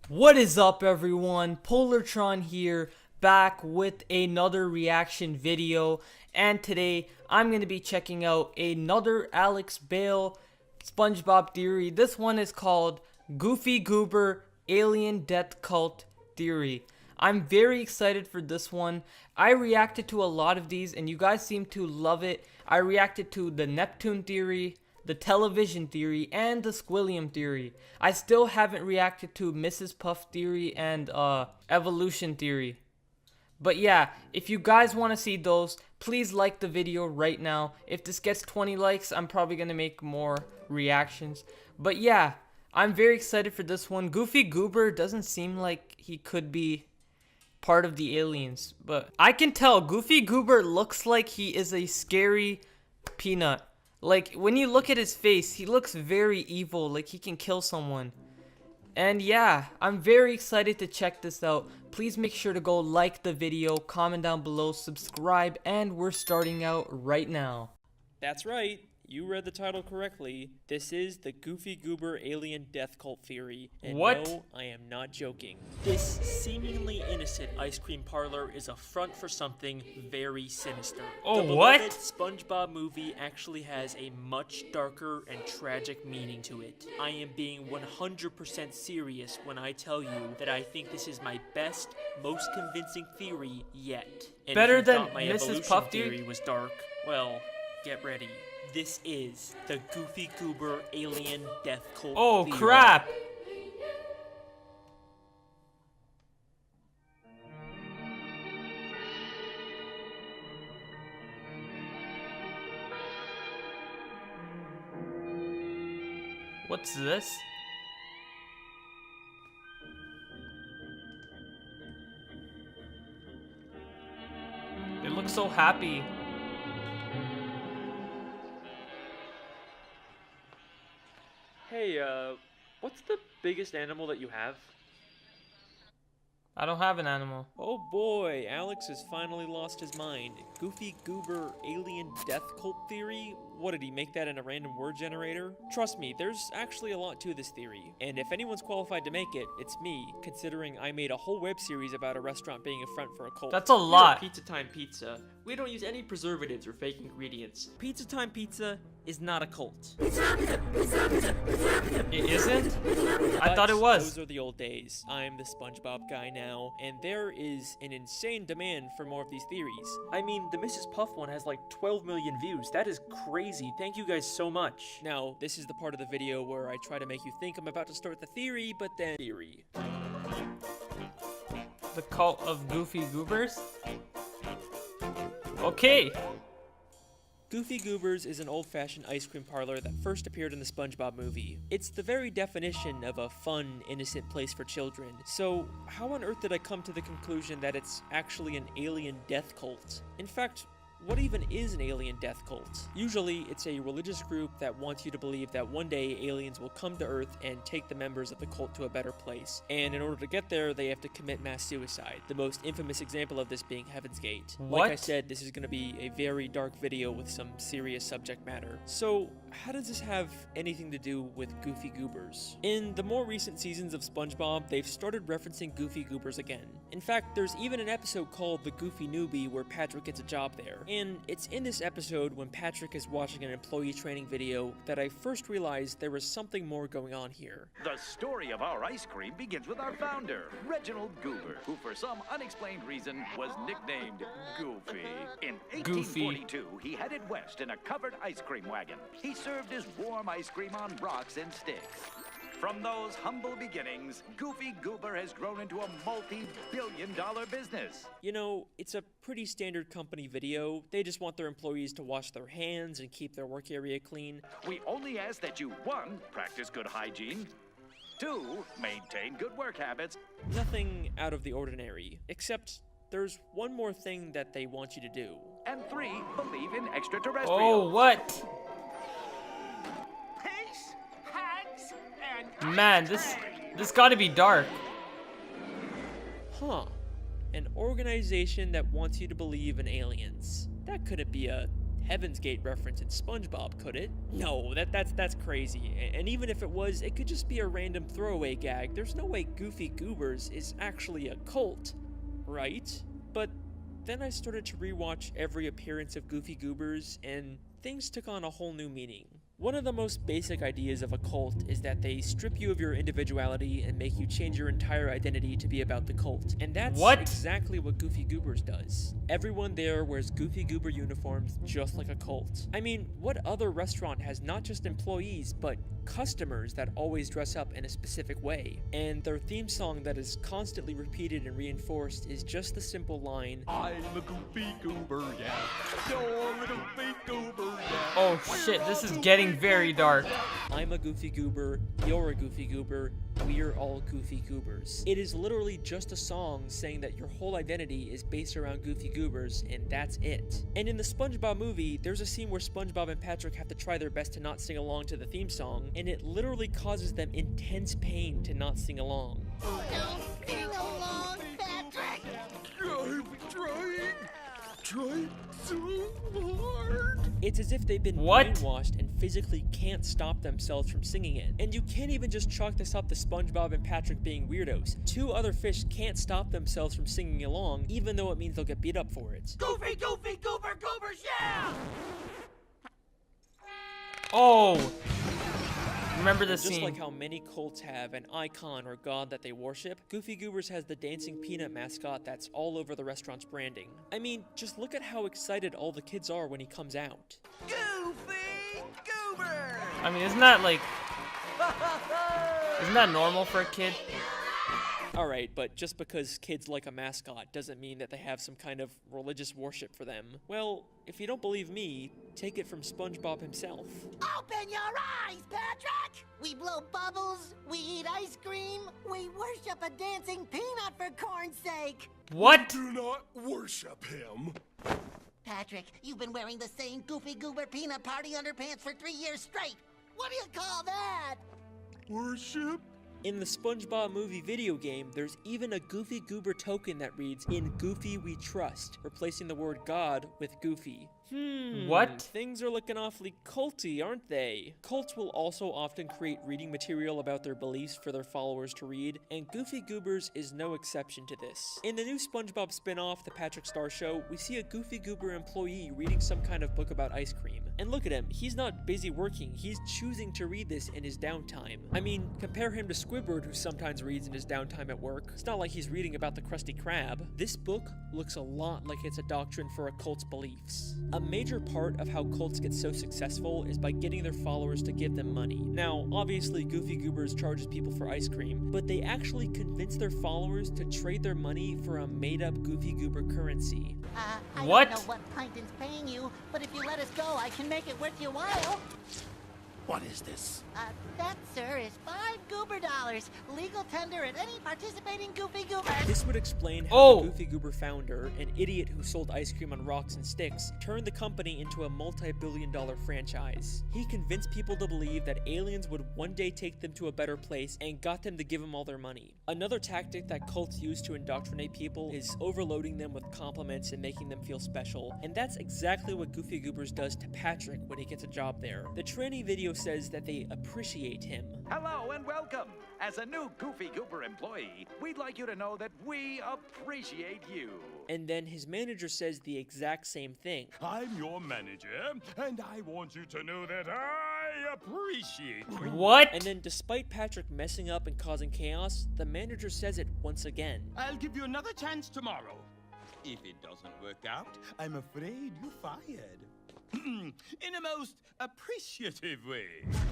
What is up, everyone? Polartron here, back with another reaction video, and today I'm going to be checking out another Alex Bale SpongeBob theory. This one is called Goofy Goober Alien Death Cult Theory. I'm very excited for this one. I reacted to a lot of these and you guys seem to love it. I reacted to the Neptune theory, the television theory, and the Squilliam theory. I still haven't reacted to Mrs. Puff theory and evolution theory. But yeah, if you guys want to see those, please like the video right now. If this gets 20 likes, I'm probably going to make more reactions. But yeah, I'm very excited for this one. Goofy Goober doesn't seem like he could be part of the aliens, but I can tell Goofy Goober looks like he is a scary peanut. Like, when you look at his face, he looks very evil, like he can kill someone. And yeah, I'm very excited to check this out. Please make sure to go like the video, comment down below, subscribe, and we're starting out right now. That's right, you read the title correctly. This is the Goofy Goober Alien Death Cult Theory. And What? No, I am not joking. This seemingly innocent ice cream parlor is a front for something very sinister. Oh, the what? beloved SpongeBob movie actually has a much darker and tragic meaning to it. I am being 100% serious when I tell you that I think this is my best, most convincing theory yet. And Better if you than thought my Mrs. evolution Puff theory was dark, well, get ready. This is the Goofy Goober Alien Death Cult Oh theory. crap! What's this? They look so happy. Hey, what's the biggest animal that you have? I don't have an animal. Oh boy, Alex has finally lost his mind. Goofy Goober Alien Death Cult Theory? What, did he make that in a random word generator? Trust me, there's actually a lot to this theory. And if anyone's qualified to make it, it's me, considering I made a whole web series about a restaurant being a front for a cult. That's a Here at lot. Pizza Time Pizza, we don't use any preservatives or fake ingredients. Pizza Time Pizza is not a cult. It isn't? I thought it was. Those are the old days. I'm the SpongeBob guy now, and there is an insane demand for more of these theories. I mean, the Mrs. Puff one has like 12 million views. That is crazy. Thank you guys so much. Now, this is the part of the video where I try to make you think I'm about to start the theory, but then theory. The cult of Goofy Goobers? Okay. Goofy Goobers is an old-fashioned ice cream parlor that first appeared in the SpongeBob movie. It's the very definition of a fun, innocent place for children. So, how on earth did I come to the conclusion that it's actually an alien death cult? In fact, what even is an alien death cult? Usually, it's a religious group that wants you to believe that one day aliens will come to Earth and take the members of the cult to a better place. And in order to get there, they have to commit mass suicide. The most infamous example of this being Heaven's Gate. What? Like I said, this is going to be a very dark video with some serious subject matter. So, how does this have anything to do with Goofy Goobers? In the more recent seasons of SpongeBob, they've started referencing Goofy Goobers again. In fact, there's even an episode called The Goofy Newbie where Patrick gets a job there. And it's in this episode when Patrick is watching an employee training video that I first realized there was something more going on here. The story of our ice cream begins with our founder, Reginald Goober, who for some unexplained reason was nicknamed Goofy. In 1842, he headed west in a covered ice cream wagon. He served his warm ice cream on rocks and sticks. From those humble beginnings, Goofy Goober has grown into a multi-billion-dollar business. You know, it's a pretty standard company video. They just want their employees to wash their hands and keep their work area clean. We only ask that you, 1, practice good hygiene, 2, maintain good work habits, Nothing out of the ordinary, except there's one more thing that they want you to do. and 3, believe in extraterrestrials. Oh, what? Peace, hugs, and Man, this gotta be dark. Huh. An organization that wants you to believe in aliens. That couldn't be a Heaven's Gate reference in SpongeBob, could it? No, that's crazy. And even if it was, it could just be a random throwaway gag. There's no way Goofy Goobers is actually a cult, right? But then I started to rewatch every appearance of Goofy Goobers, and things took on a whole new meaning. One of the most basic ideas of a cult is that they strip you of your individuality and make you change your entire identity to be about the cult. And that's exactly what Goofy Goobers does. Everyone there wears Goofy Goober uniforms just like a cult. I mean, what other restaurant has not just employees, but customers that always dress up in a specific way? And their theme song that is constantly repeated and reinforced is just the simple line, I'm a Goofy Goober, yeah. You're a Goofy Goober, yeah. Oh shit, this is getting very dark. I'm a Goofy Goober, you're a Goofy Goober, we're all Goofy Goobers. It is literally just a song saying that your whole identity is based around Goofy Goobers, and that's it. And in the SpongeBob movie, there's a scene where SpongeBob and Patrick have to try their best to not sing along to the theme song, and it literally causes them intense pain to not sing along. Don't sing along, Patrick! I'm trying so hard. It's as if they've been brainwashed and physically can't stop themselves from singing it. And you can't even just chalk this up to SpongeBob and Patrick being weirdos. Two other fish can't stop themselves from singing along, even though it means they'll get beat up for it. Goofy, Goofy, Goober, Goobers, yeah! Oh! Remember this Just scene. like how many cults have an icon or god that they worship, Goofy Goobers has the dancing peanut mascot that's all over the restaurant's branding. I mean, just look at how excited all the kids are when he comes out. Goofy Goober! I mean, isn't that normal for a kid? Alright, but just because kids like a mascot doesn't mean that they have some kind of religious worship for them. Well, if you don't believe me, take it from SpongeBob himself. Open your eyes, Patrick! We blow bubbles, we eat ice cream, we worship a dancing peanut for corn's sake! What? Do not worship him. Patrick, you've been wearing the same Goofy Goober peanut party underpants for 3 years straight! What do you call that? Worship? In the SpongeBob movie video game, there's even a Goofy Goober token that reads, "In Goofy we trust," replacing the word God with Goofy. What? Things are looking awfully culty, aren't they? Cults will also often create reading material about their beliefs for their followers to read, and Goofy Goobers is no exception to this. In the new SpongeBob spin-off, The Patrick Star Show, we see a Goofy Goober employee reading some kind of book about ice cream. And look at him, he's not busy working, he's choosing to read this in his downtime. I mean, compare him to Squidward, who sometimes reads in his downtime at work. It's not like he's reading about the Krusty Krab. This book looks a lot like it's a doctrine for a cult's beliefs. A major part of how cults get so successful is by getting their followers to give them money. Now, obviously Goofy Goobers charges people for ice cream, but they actually convince their followers to trade their money for a made-up Goofy Goober currency. I What? don't know what Plankton's paying you, but if you let us go, I can make it worth your while. What is this? That, sir, is $5 Goober dollars. Legal tender at any participating Goofy Goober. This would explain how the Goofy Goober founder, an idiot who sold ice cream on rocks and sticks, turned the company into a multi-billion-dollar franchise. He convinced people to believe that aliens would one day take them to a better place and got them to give them all their money. Another tactic that cults use to indoctrinate people is overloading them with compliments and making them feel special. And that's exactly what Goofy Goobers does to Patrick when he gets a job there. The training video says that they appreciate him. Hello and welcome. As a new Goofy Goober employee, we'd like you to know that we appreciate you. And then his manager says the exact same thing. I'm your manager, and I want you to know that I appreciate you. What? And then despite Patrick messing up and causing chaos, the manager says it once again. I'll give you another chance tomorrow. If it doesn't work out, I'm afraid you're fired. In a most appreciative way.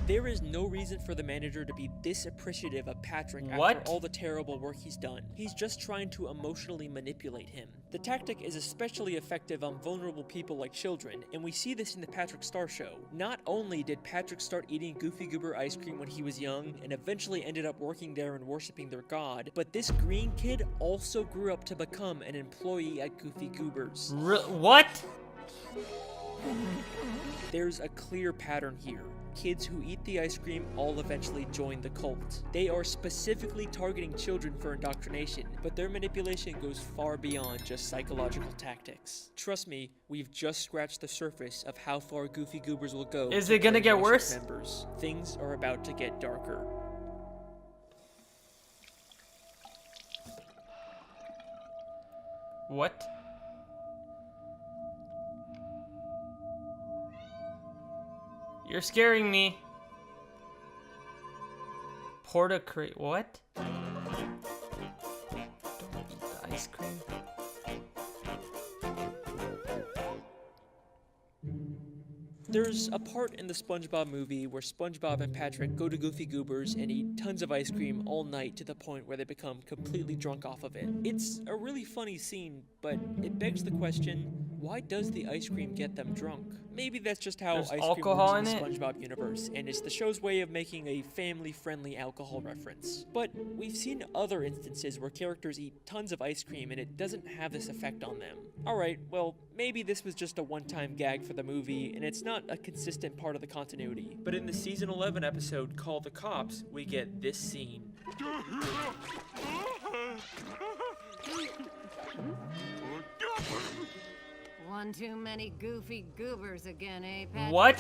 There is no reason for the manager to be this appreciative of Patrick What? after all the terrible work he's done. He's just trying to emotionally manipulate him. The tactic is especially effective on vulnerable people like children, and we see this in the Patrick Star Show. Not only did Patrick start eating Goofy Goober ice cream when he was young, and eventually ended up working there and worshiping their god, but this green kid also grew up to become an employee at Goofy Goobers. What? There's a clear pattern here. Kids who eat the ice cream all eventually join the cult. They are specifically targeting children for indoctrination, but their manipulation goes far beyond just psychological tactics. Trust me, we've just scratched the surface of how far Goofy Goobers will go. Is it gonna get worse? Members. Things are about to get darker. What? You're scaring me. Porta crate. What? Don't eat the ice cream. There's a part in the SpongeBob movie where SpongeBob and Patrick go to Goofy Goobers and eat tons of ice cream all night to the point where they become completely drunk off of it. It's a really funny scene, but it begs the question, why does the ice cream get them drunk? Maybe that's just how There's ice cream alcohol works in in the it? SpongeBob universe, and it's the show's way of making a family-friendly alcohol reference. But we've seen other instances where characters eat tons of ice cream and it doesn't have this effect on them. Alright, well, maybe this was just a one-time gag for the movie, and it's not a consistent part of the continuity. But in the Season 11 episode, Call the Cops, we get this scene. One too many Goofy Goobers again, eh, Patrick? What?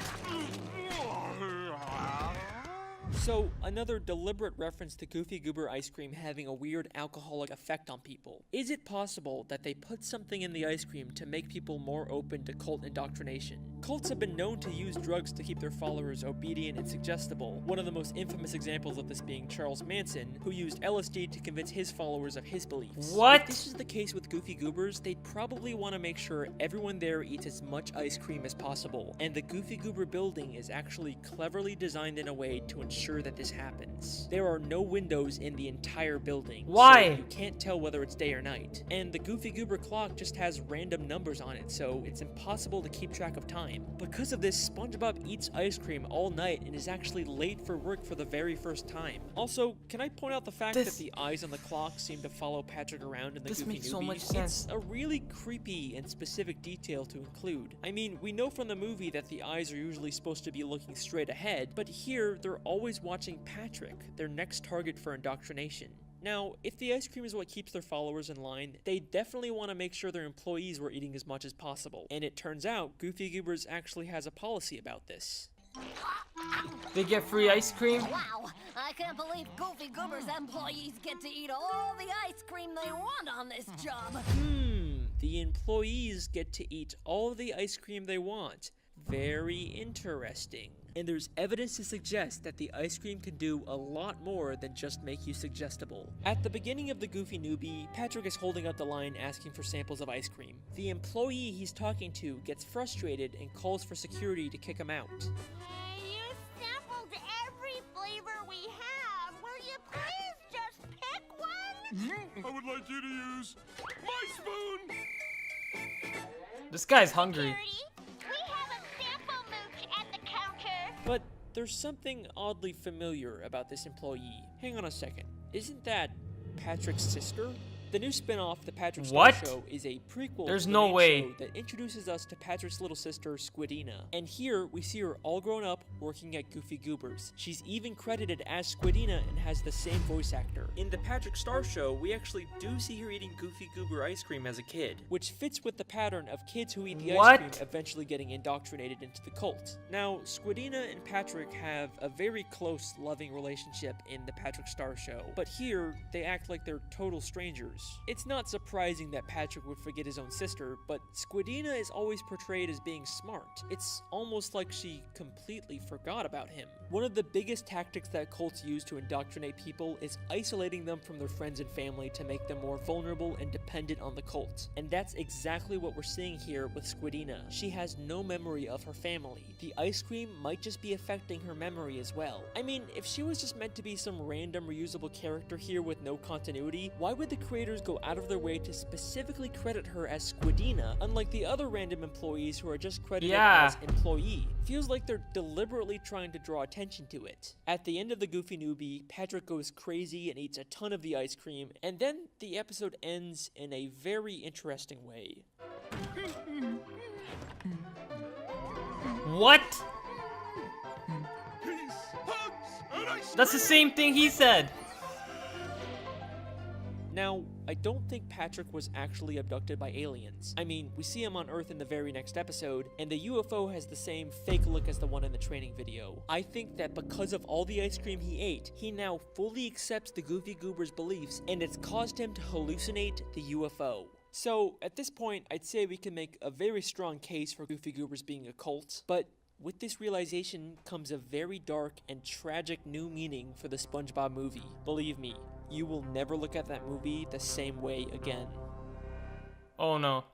So, another deliberate reference to Goofy Goober ice cream having a weird alcoholic effect on people. Is it possible that they put something in the ice cream to make people more open to cult indoctrination? Cults have been known to use drugs to keep their followers obedient and suggestible, one of the most infamous examples of this being Charles Manson, who used LSD to convince his followers of his beliefs. What? If this is the case with Goofy Goobers, they'd probably want to make sure everyone there eats as much ice cream as possible, and the Goofy Goober building is actually cleverly designed in a way to ensure that this happens. There are no windows in the entire building. Why? So you can't tell whether it's day or night. And the Goofy Goober clock just has random numbers on it, so it's impossible to keep track of time. Because of this, SpongeBob eats ice cream all night and is actually late for work for the very first time. Also, can I point out the fact that the eyes on the clock seem to follow Patrick around in the This Goofy makes so Newbie? much sense. It's a really creepy and specific detail to include. I mean, we know from the movie that the eyes are usually supposed to be looking straight ahead, but here they're always watching Patrick, their next target for indoctrination. Now, if the ice cream is what keeps their followers in line, they definitely want to make sure their employees were eating as much as possible. And it turns out, Goofy Goobers actually has a policy about this. They get free ice cream? Wow, I can't believe Goofy Goober's employees get to eat all the ice cream they want on this job. The employees get to eat all the ice cream they want. Very interesting. And there's evidence to suggest that the ice cream can do a lot more than just make you suggestible. At the beginning of the Goofy Newbie, Patrick is holding up the line asking for samples of ice cream. The employee he's talking to gets frustrated and calls for security to kick him out. You sampled every flavor we have. Will you please just pick one? I would like you to use my spoon! This guy's hungry. Security, we have a sample mooch at the counter. But there's something oddly familiar about this employee. Hang on a second. Isn't that Patrick's sister? The new spin-off, The Patrick Star What? Show, is a prequel There's to the no main way. show that introduces us to Patrick's little sister, Squidina. And here, we see her all grown up, working at Goofy Goobers. She's even credited as Squidina and has the same voice actor. In The Patrick Star Show, we actually do see her eating Goofy Goober ice cream as a kid, which fits with the pattern of kids who eat the ice What? cream eventually getting indoctrinated into the cult. Now, Squidina and Patrick have a very close, loving relationship in The Patrick Star Show, but here, they act like they're total strangers. It's not surprising that Patrick would forget his own sister, but Squidina is always portrayed as being smart. It's almost like she completely forgot about him. One of the biggest tactics that cults use to indoctrinate people is isolating them from their friends and family to make them more vulnerable and dependent on the cult. And that's exactly what we're seeing here with Squidina. She has no memory of her family. The ice cream might just be affecting her memory as well. I mean, if she was just meant to be some random reusable character here with no continuity, why would the creators go out of their way to specifically credit her as Squidina, unlike the other random employees who are just credited as employee? Feels like they're deliberately trying to draw attention to it. At the end of the Goofy Newbie, Patrick goes crazy and eats a ton of the ice cream, and then the episode ends in a very interesting way. What? Peace, hugs, and ice That's the same thing he said. Now, I don't think Patrick was actually abducted by aliens. I mean, we see him on Earth in the very next episode, and the UFO has the same fake look as the one in the training video. I think that because of all the ice cream he ate, he now fully accepts the Goofy Goober's beliefs, and it's caused him to hallucinate the UFO. So, at this point, I'd say we can make a very strong case for Goofy Goobers being a cult, but with this realization comes a very dark and tragic new meaning for the SpongeBob movie. Believe me, you will never look at that movie the same way again. Oh no.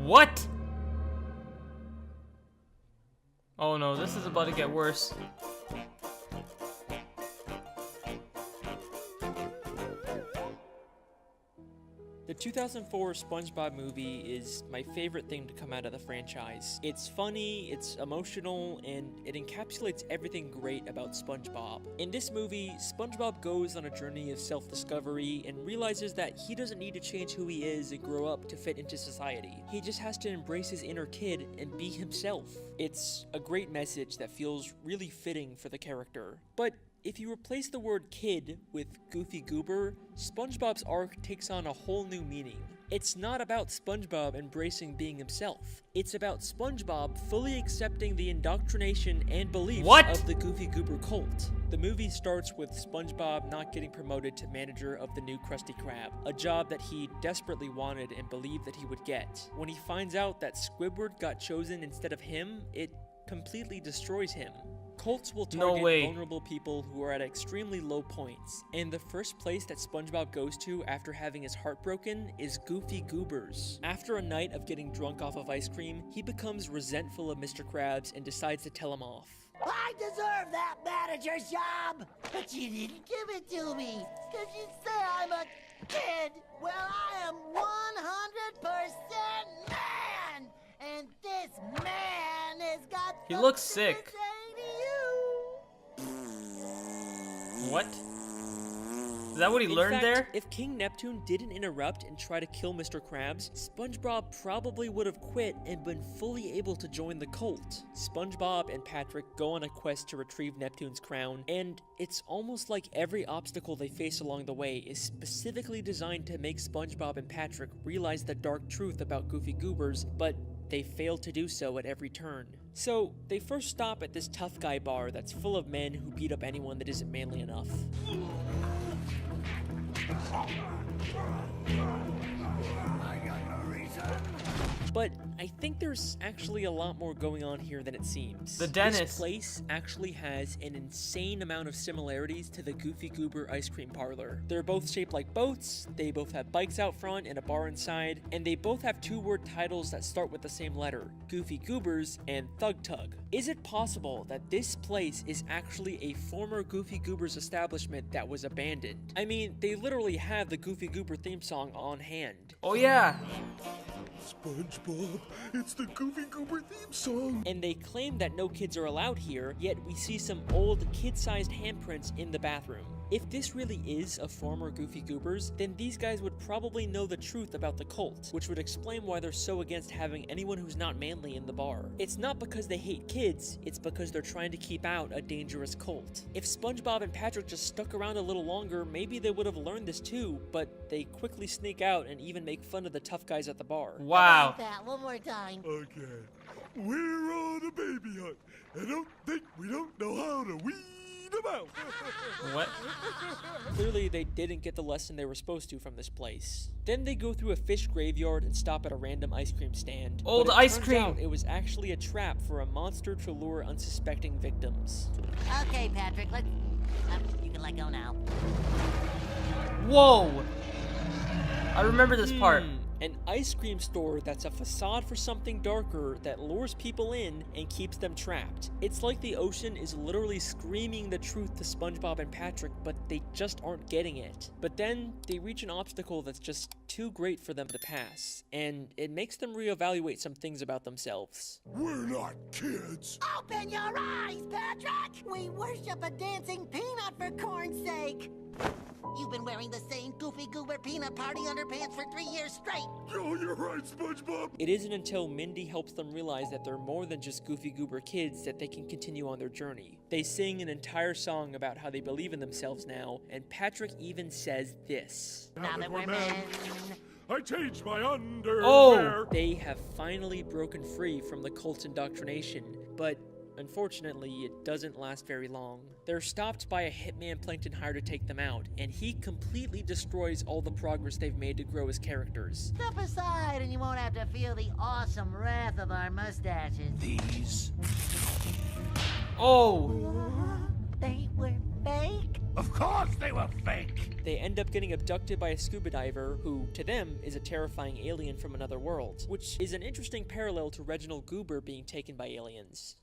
What? Oh no, this is about to get worse. The 2004 SpongeBob movie is my favorite thing to come out of the franchise. It's funny, it's emotional, and it encapsulates everything great about SpongeBob. In this movie, SpongeBob goes on a journey of self-discovery and realizes that he doesn't need to change who he is and grow up to fit into society. He just has to embrace his inner kid and be himself. It's a great message that feels really fitting for the character. But if you replace the word kid with Goofy Goober, SpongeBob's arc takes on a whole new meaning. It's not about SpongeBob embracing being himself. It's about SpongeBob fully accepting the indoctrination and beliefs of the Goofy Goober cult. The movie starts with SpongeBob not getting promoted to manager of the new Krusty Krab, a job that he desperately wanted and believed that he would get. When he finds out that Squidward got chosen instead of him, it completely destroys him. Cults will target vulnerable people who are at extremely low points, and the first place that SpongeBob goes to after having his heart broken is Goofy Goober's. After a night of getting drunk off of ice cream, he becomes resentful of Mr. Krabs and decides to tell him off. I deserve that manager's job, but you didn't give it to me, because you say I'm a kid. Well, I am 100% man, and this man has got He looks sick. What? Is that what he learned there? If King Neptune didn't interrupt and try to kill Mr. Krabs, SpongeBob probably would have quit and been fully able to join the cult. SpongeBob and Patrick go on a quest to retrieve Neptune's crown, and it's almost like every obstacle they face along the way is specifically designed to make SpongeBob and Patrick realize the dark truth about Goofy Goobers, but they fail to do so at every turn. So, they first stop at this tough guy bar that's full of men who beat up anyone that isn't manly enough. But I think there's actually a lot more going on here than it seems. The dentist. This place actually has an insane amount of similarities to the Goofy Goober ice cream parlor. They're both shaped like boats, they both have bikes out front and a bar inside, and they both have two-word titles that start with the same letter, Goofy Goobers and Thug Tug. Is it possible that this place is actually a former Goofy Goobers establishment that was abandoned? I mean, they literally have the Goofy Goober theme song on hand. Oh yeah. SpongeBob, it's the Goofy Goober theme song. And they claim that no kids are allowed here, yet we see some old kid-sized handprints in the bathroom. If this really is a former Goofy Goobers, then these guys would probably know the truth about the cult, which would explain why they're so against having anyone who's not manly in the bar. It's not because they hate kids, it's because they're trying to keep out a dangerous cult. If SpongeBob and Patrick just stuck around a little longer, maybe they would have learned this too, but they quickly sneak out and even make fun of the tough guys at the bar. Wow. That one more time. Okay. We're on a baby hunt. I don't think we don't know how to weed them out. What? Clearly, they didn't get the lesson they were supposed to from this place. Then they go through a fish graveyard and stop at a random ice cream stand. Oh, But the it ice turns cream. out it was actually a trap for a monster to lure unsuspecting victims. Okay, Patrick, you can let go now. Whoa! I remember this part. An ice cream store that's a facade for something darker that lures people in and keeps them trapped. It's like the ocean is literally screaming the truth to SpongeBob and Patrick, but they just aren't getting it. But then they reach an obstacle that's just too great for them to pass, and it makes them reevaluate some things about themselves. We're not kids. Open your eyes, Patrick! We worship a dancing peanut for corn's sake! You've been wearing the same Goofy Goober peanut party underpants for 3 years straight! Oh, you're right, SpongeBob. It isn't until Mindy helps them realize that they're more than just Goofy Goober kids that they can continue on their journey. They sing an entire song about how they believe in themselves now, and Patrick even says this. Now that we're men... I changed my underwear. Oh! They have finally broken free from the cult's indoctrination, but unfortunately, it doesn't last very long. They're stopped by a hitman Plankton hired to take them out, and he completely destroys all the progress they've made to grow as characters. Step aside and you won't have to feel the awesome wrath of our mustaches. These? Oh! They were fake? Of course they were fake. They end up getting abducted by a scuba diver who, to them, is a terrifying alien from another world, which is an interesting parallel to Reginald Goober being taken by aliens.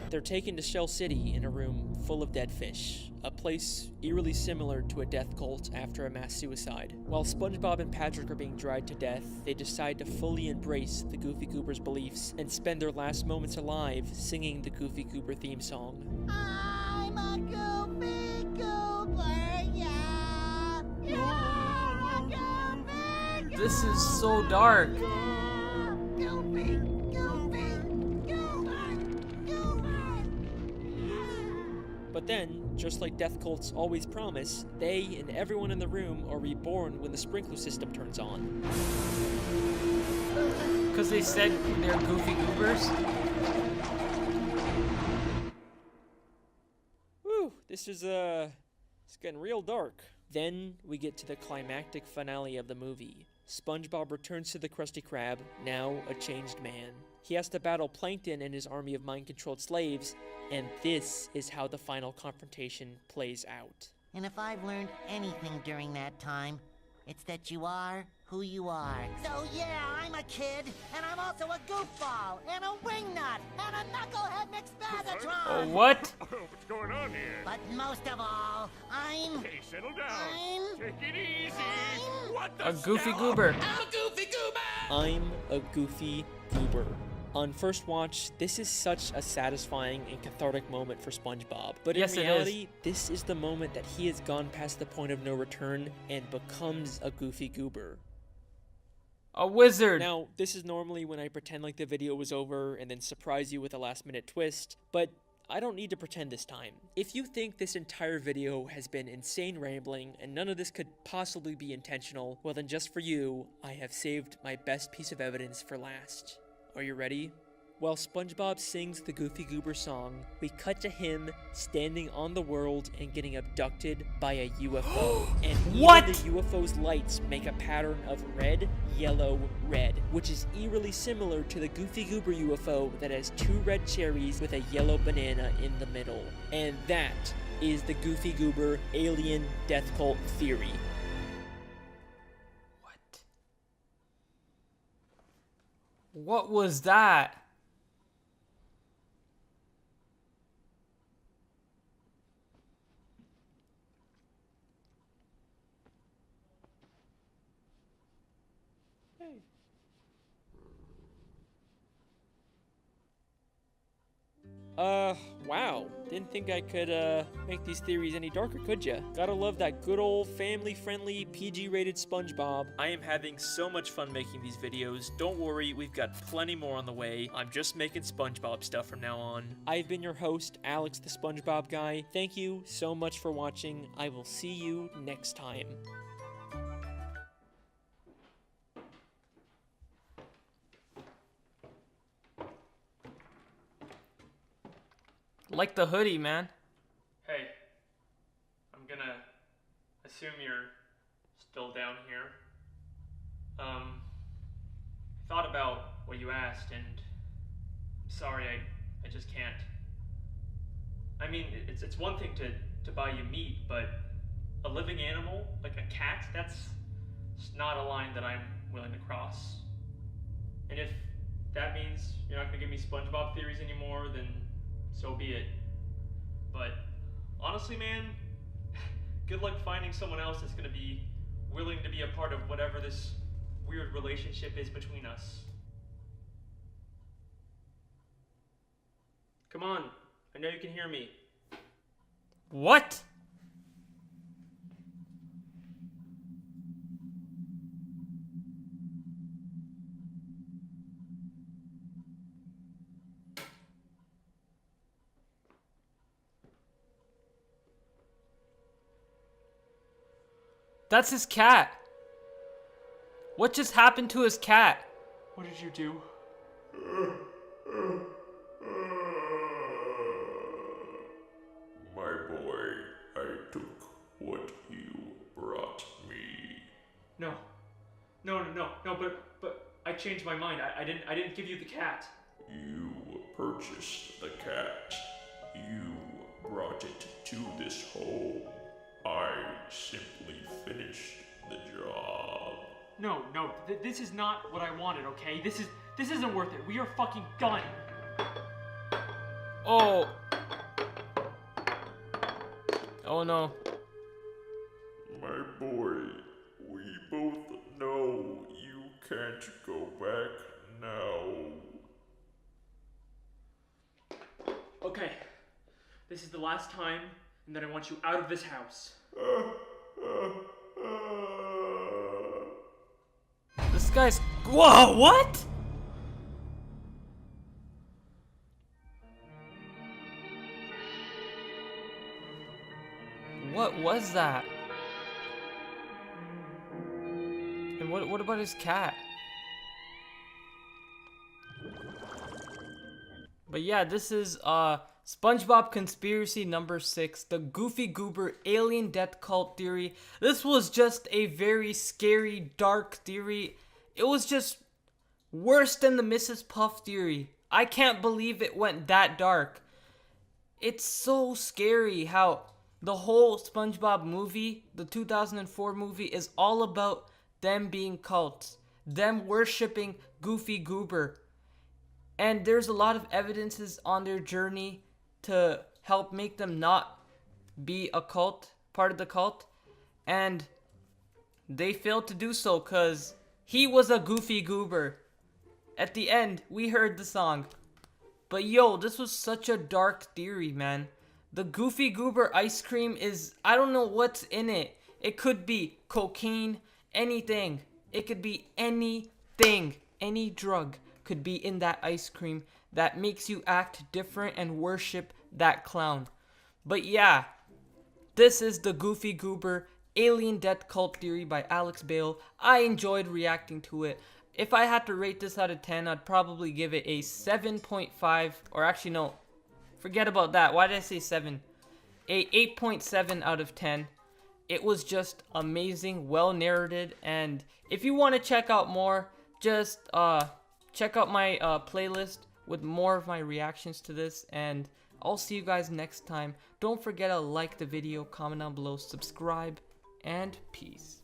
They're taken to Shell City in a room full of dead fish, a place eerily similar to a death cult after a mass suicide. While SpongeBob and Patrick are being dried to death, they decide to fully embrace the Goofy Goober's beliefs and spend their last moments alive singing the Goofy Goober theme song. I'm a Goofy Goober, yeah! You're a Goofy Goober! This is so dark. Goofy, Goofy, Goober, Goober! But then, just like death cults always promise, they and everyone in the room are reborn when the sprinkler system turns on. Because they said they're Goofy Goobers. Whew, this is, it's getting real dark. Then we get to the climactic finale of the movie. SpongeBob returns to the Krusty Krab, now a changed man. He has to battle Plankton and his army of mind-controlled slaves, and this is how the final confrontation plays out. And if I've learned anything during that time, it's that you are who you are. So yeah, I'm a kid, and I'm also a goofball, and a wingnut, and a knucklehead McSpagatron! Oh, what? What's going on here? But most of all, I'm... Hey, settle down. I'm... Take it easy. I'm... What the A Goofy hell? Goober. I'm a Goofy Goober. I'm a Goofy Goober. On first watch, this is such a satisfying and cathartic moment for SpongeBob. But Yes, in it is. reality, this is the moment that he has gone past the point of no return and becomes a Goofy Goober. A wizard. Now, this is normally when I pretend like the video was over and then surprise you with a last minute twist, but I don't need to pretend this time. If you think this entire video has been insane rambling and none of this could possibly be intentional, well then just for you, I have saved my best piece of evidence for last. Are you ready? While SpongeBob sings the Goofy Goober song, we cut to him standing on the world and getting abducted by a UFO. And What? even the UFO's lights make a pattern of red, yellow, red, which is eerily similar to the Goofy Goober UFO that has 2 red cherries with a yellow banana in the middle. And that is the Goofy Goober alien death cult theory. What was that? Wow. Didn't think I could, make these theories any darker, could ya? Gotta love that good old family-friendly, PG-rated SpongeBob. I am having so much fun making these videos. Don't worry, we've got plenty more on the way. I'm just making SpongeBob stuff from now on. I've been your host, Alex the SpongeBob Guy. Thank you so much for watching. I will see you next time. Like the hoodie, man. Hey, I'm gonna assume you're still down here. I thought about what you asked, and I'm sorry, I just can't. I mean, it's one thing to buy you meat, but a living animal, like a cat, that's not a line that I'm willing to cross. And if that means you're not gonna give me SpongeBob theories anymore, then so be it. But honestly, man, good luck finding someone else that's gonna be willing to be a part of whatever this weird relationship is between us. Come on, I know you can hear me. What? That's his cat. What just happened to his cat? What did you do? My boy, I took what you brought me. No, but I changed my mind. I didn't give you the cat. You purchased the cat. You brought it to this home. I simply finished the job. No, this is not what I wanted, okay? This isn't worth it. We are fucking done. Oh. Oh no. My boy, we both know you can't go back now. Okay, this is the last time, and then I want you out of this house. This guy's. Whoa, what? What was that? And what about his cat? But yeah, this is SpongeBob Conspiracy number 6, the Goofy Goober alien death cult theory. This was just a very scary, dark theory. It was just worse than the Mrs. Puff theory. I can't believe it went that dark. It's so scary how the whole SpongeBob movie, the 2004 movie, is all about them being cults, them worshipping Goofy Goober. And there's a lot of evidences on their journey to help make them not be a cult, part of the cult. And they failed to do so because he was a Goofy Goober. At the end, we heard the song. But yo, this was such a dark theory, man. The Goofy Goober ice cream is, I don't know what's in it. It could be cocaine, anything. It could be anything. Any drug could be in that ice cream that makes you act different and worship that clown. But yeah, this is the Goofy Goober alien death cult theory by Alex Bale. I enjoyed reacting to it. If I had to rate this out of 10, I'd probably give it a 7.5, or actually no, forget about that. Why did I say 7? A 8.7 out of 10. It was just amazing, well narrated, and if you want to check out more, just check out my playlist with more of my reactions to this, and I'll see you guys next time. Don't forget to like the video, comment down below, subscribe, and peace.